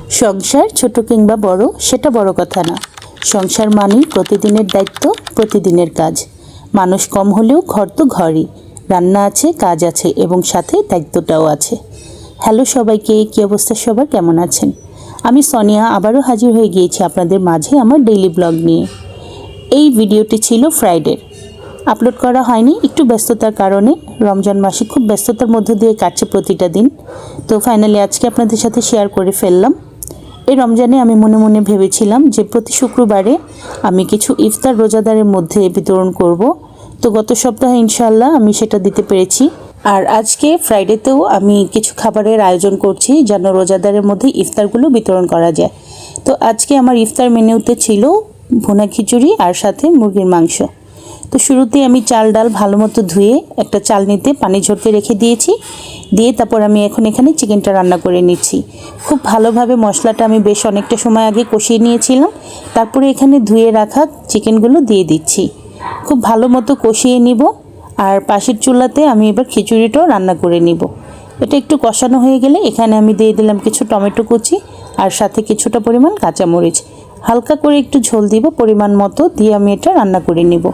সংসার ছোট কিংবা বড় সেটা বড় কথা না। সংসার মানেই প্রতিদিনের দায়িত্ব, প্রতিদিনের কাজ। মানুষ কম হলেও ঘর তো ঘরই, রান্না আছে, কাজ আছে এবং সাথে দায়িত্বটাও আছে। হ্যালো সবাইকে, কী অবস্থা সবার, কেমন আছেন? আমি সোনিয়া আবারও হাজির হয়ে গিয়েছি আপনাদের মাঝে আমার ডেইলি ব্লগ নিয়ে। এই ভিডিওটি ছিল ফ্রাইডের, আপলোড করা হয়নি একটু ব্যস্ততার কারণে। রমজান মাসে খুব ব্যস্ততার মধ্য দিয়ে কাটছে প্রতিটা দিন, তো ফাইনালি আজকে আপনাদের সাথে শেয়ার করে ফেললাম। এই রমজানে আমি মনে মনে ভেবেছিলাম যে প্রতি শুক্রবারে আমি কিছু ইফতার রোজাদারের মধ্যে বিতরণ করব। তো গত সপ্তাহে ইনশাআল্লাহ আমি সেটা দিতে পেরেছি। আর আজকে ফ্রাইডেতেও আমি কিছু খাবারের আয়োজন করছি যেন রোজাদারের মধ্যে ইফতারগুলো বিতরণ করা যায়। তো আজকে আমার ইফতার মেনুতে ছিল ভুনা খিচুড়ি আর সাথে মুরগির মাংস। তো শুরুতে আমি চাল ডাল ভালো মতো ধুয়ে একটা চালনিতে পানি ঝরতে রেখে দিয়েছি। দিয়ে তারপর আমি এখানে চিকেনটা রান্না করে নিচ্ছি। খুব ভালোভাবে মশলাটা আমি বেশ অনেকটা সময় আগে কষিয়ে নিয়েছিলাম। তারপরে এখানে ধুয়ে রাখা চিকেনগুলো দিয়ে দিচ্ছি, খুব ভালো মতো কষিয়ে নিব। আর পাশের চুলাতে আমি এবার খিচুড়িটাও রান্না করে নিব। এটা একটু কষানো হয়ে গেলে এখানে আমি দিয়ে দিলাম কিছু টমেটো কুচি আর সাথে কিছুটা পরিমাণ কাঁচামরিচ। হালকা করে একটু ঝোল দিব পরিমাণ মতো, দিয়ে আমি এটা রান্না করে নিব।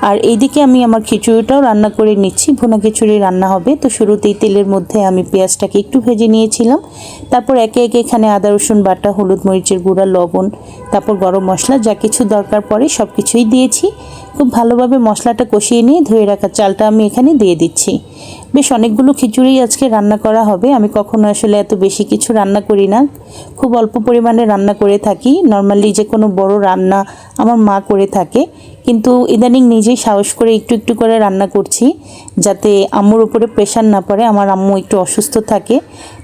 আর এইদিকে আমি আমার খিচুড়িটাও রান্না করে নিচ্ছি। ভুনা খিচুড়ি রান্না হবে, তো শুরুতেই তেলের মধ্যে আমি পেঁয়াজটাকে একটু ভেজে নিয়েছিলাম। তারপর একে একে এখানে আদা রসুন বাটা, হলুদ মরিচের গুঁড়া, লবণ, তারপর গরম মশলা যা কিছু দরকার পড়ে সব কিছুই দিয়েছি। খুব ভালোভাবে মশলাটা কষিয়ে নিয়ে ধুয়ে রাখা চালটা আমি এখানে দিয়ে দিচ্ছি। বেশ অনেকগুলো খিচুড়ি আজকে রান্না করা হবে। আমি কখনো আসলে এত বেশি কিছু রান্না করি না, খুব অল্প পরিমাণে রান্না করে থাকি। নর্মালি যে কোনো বড় রান্না আমার মা করে থাকে, কিন্তু ইদানিং নিজেই সাহস করে একটু একটু করে রান্না করছি যাতে আম্মুর উপরে প্রেশার না পড়ে। আমার আম্মু একটু অসুস্থ থাকে,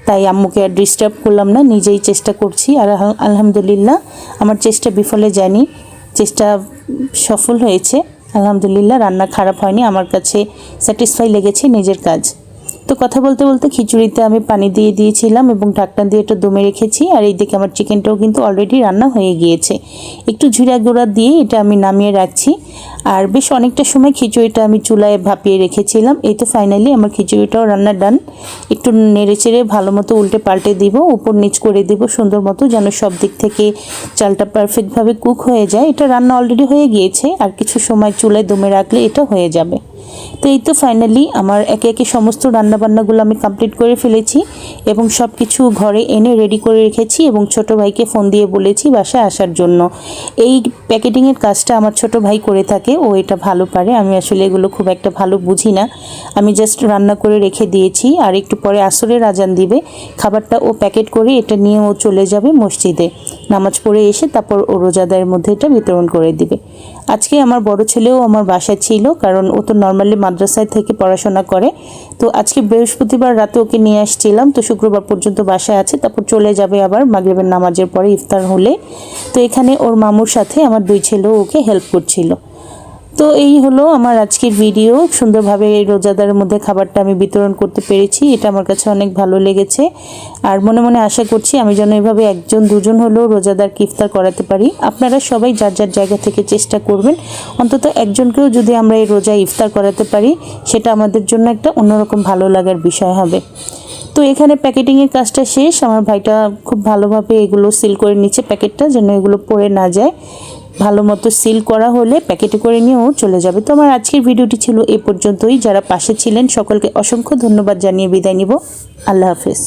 তাই আম্মুকে আর ডিস্টার্ব করলাম না, নিজেই চেষ্টা করছি। আর আলহামদুলিল্লাহ আমার চেষ্টা বিফলে যায়নি, চেষ্টা সফল হয়েছে আলহামদুলিল্লাহ। রান্না খারাপ হয়নি, আমার কাছে স্যাটিসফাই লেগেছে নিজের কাজ। তো কথা বলতে বলতে খিচুড়িতে আমি পানি দিয়ে দিয়েছিলাম এবং ঢাকনা দিয়ে এটা দমে রেখেছি। আর এইদিকে আমার চিকেনটাও কিন্তু অলরেডি রান্না হয়ে গিয়েছে। একটু জিরা গুঁড়া দিয়ে এটা আমি নামিয়ে রাখছি। আর বেশ অনেকটা সময় খিচুড়িটা আমি চুলায় ভাপিয়ে রেখেছিলাম। এই তো ফাইনালি আমার খিচুড়িটাও রান্না ডান। একটু নেড়ে চেড়ে ভালো মতো উল্টে পাল্টে দিব, উপর নিচ করে দিব সুন্দর মতো, যেন সব দিক থেকে চালটা পারফেক্টভাবে কুক হয়ে যায়। এটা রান্না অলরেডি হয়ে গিয়েছে, আর কিছু সময় চুলায় দমে রাখলে এটা হয়ে যাবে। তো এই তো ফাইনালি আমার একে একে সমস্ত রান্নাবান্নাগুলো আমি কমপ্লিট করে ফেলেছি এবং সব কিছু ঘরে এনে রেডি করে রেখেছি এবং ছোট ভাইকে ফোন দিয়ে বলেছি বাসায় আসার জন্য। এই প্যাকেটিংয়ের কাজটা আমার ছোট ভাই করে থাকে, ও এটা ভালো পারে। আমি আসলে এগুলো খুব একটা ভালো বুঝি না, আমি জাস্ট রান্না করে রেখে দিয়েছি। আর একটু পরে আসরের আজান দিবে, খাবারটা ও প্যাকেট করে এটা নিয়ে ও চলে যাবে মসজিদে, নামাজ পড়ে এসে তারপর ও রোজাদারের মধ্যে এটা বিতরণ করে দিবে। আজকে আমার বড় ছেলেও আমার বাসায় ছিল, কারণ ও তো নর্মালি মাদ্রাসায় থেকে পড়াশোনা করে। তো আজকে বৃহস্পতিবার রাতে ওকে নিয়ে আসছিলাম, তো শুক্রবার পর্যন্ত বাসায় আছে, তারপর চলে যাবে আবার মাগরিবের নামাজের পরে ইফতার হলে। তো এখানে ওর মামুর সাথে আমার দুই ছেলেও ওকে হেল্প করছিল। তো এই হলো আমার আজকের ভিডিও। সুন্দরভাবে এই রোজাদারের মধ্যে খাবারটা আমি বিতরণ করতে পেরেছি, এটা আমার কাছে অনেক ভালো লেগেছে। আর মনে মনে আশা করছি আমি যেন এভাবে একজন দুজন হলেও রোজাদারকে ইফতার করাতে পারি। আপনারা সবাই যার যার জায়গা থেকে চেষ্টা করবেন, অন্তত একজনকেও যদি আমরা এই রোজায় ইফতার করাতে পারি সেটা আমাদের জন্য একটা অন্যরকম ভালো লাগার বিষয় হবে। তো এখানে প্যাকেটিংয়ের কাজটা শেষ। আমার ভাইটা খুব ভালোভাবে এগুলো সিল করে নিচ্ছে, প্যাকেটটা যেন এগুলো পড়ে না যায়। ভালো মতো সিল করা হলে প্যাকেটে করে নিয়েও চলে যাবে। তো আমার আজকের ভিডিওটি ছিল এ পর্যন্তই। যারা পাশে ছিলেন সকলকে অসংখ্য ধন্যবাদ জানিয়ে বিদায় নিব। আল্লাহ হাফেজ।